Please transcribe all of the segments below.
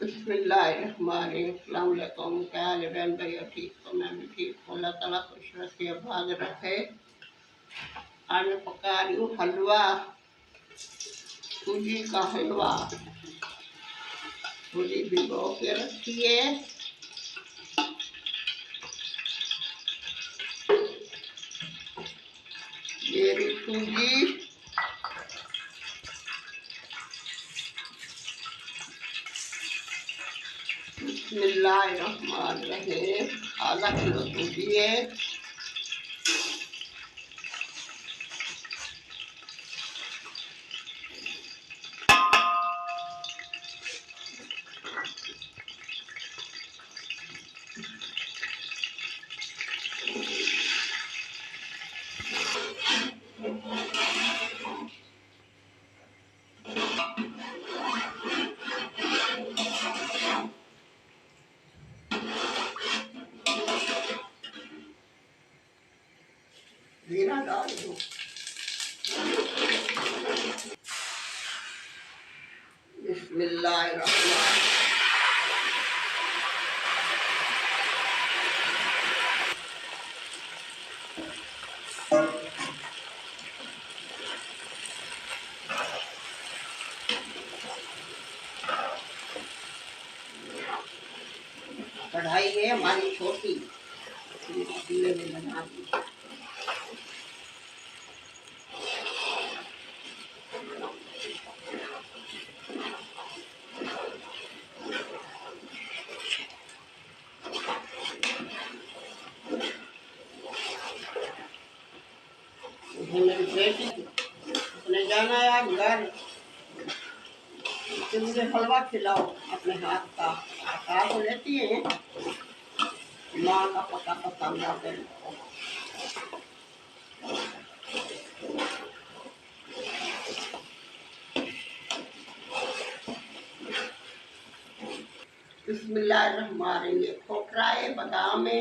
बिस्मिल्लाहिर्रहमानिर्रहीम। क्या हाल है बहन भाई? ठीक तो मैं भी ठीक हूँ। अल्लाह ताला खुश रखे आबाद रखे। आज मैं पका रही हूँ हलवा, सूजी का हलवा। सूजी भिगो के रखी है। मेरी सूजी बिस्मिल्लाहिर्रहमानिर्रहीम। आधा किलो सूजी है। जीरा डाल दो। बिस्मिल्लाहिर्रहमानिर्रहीम। कढ़ाई है हमारी छोटी, पतीले में बना दी। मेरी बेटी उसने जाना है आज घर, तो मुझे हलवा खिलाओ अपने हाथ का। पका तो लेती है, माँ का पका पसंद आता है। बिस्मिल्लाहिर्रहमानिर्रहीम। खोपरा है, बादाम है,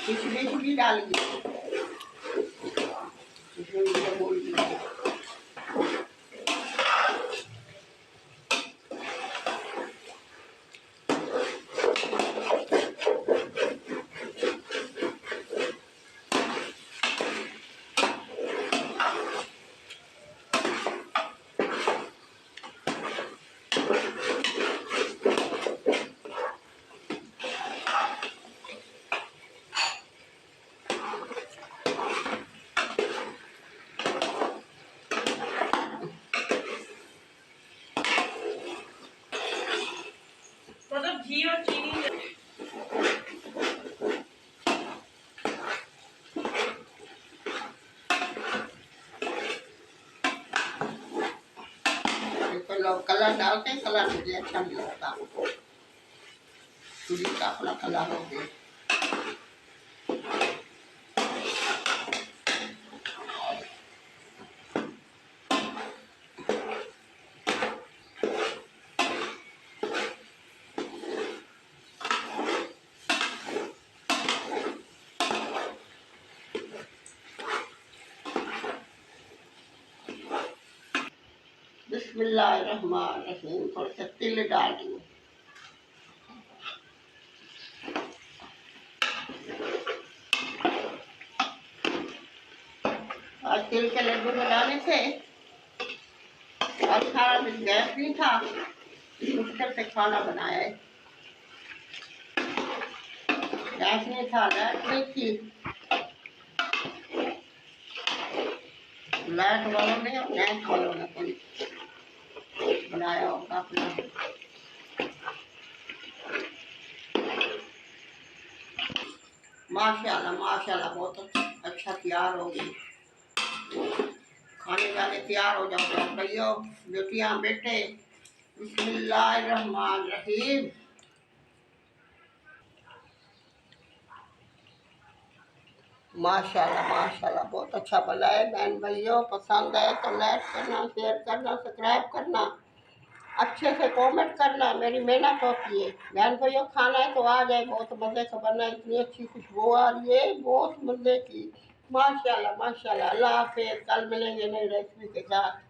किशमिश भी डालिए। किशमिश को बोल दीजिए। मतलब घी और चीनी कलर डालते हैं, कलर मुझे अच्छा नहीं लगता। सूजी का अपना कलर हो गया। बिस्मिल्लाहिर्रहमानिर्रहीम। थोड़े से तिल डाल दूँ। आज तिल के लड्डू बनाने थे, आज सारा दिन गैस नहीं था, मुश्किल से खाना बनाया है। गैस नहीं था, लाइट नहीं थी। लाइट वालों ने और गैस वालों ने कोई बनाया होगा अपना। माशाल्लाह माशाल्लाह बहुत अच्छा तैयार हो गई। खाने वाले तैयार हो जाओ भैया, बेटियां बेटे। बिस्मिल्लाहिर्रहमानिर्रहीम। माशाल्लाह माशाल्लाह बहुत अच्छा बना है। बहन भाइयों पसंद आए तो लाइक करना, शेयर करना, सब्सक्राइब करना। अच्छे से कमेंट करना, मेरी मेहनत होती है। बहन भाइयों खाना है तो आ जाए, बहुत मज़े का बना है, इतनी अच्छी खुशबू आ रही है, बहुत मज़े की। माशाल्लाह माशाल्लाह। अल्लाह हाफ़िज़, कल मिलेंगे नई रेसिपी के साथ।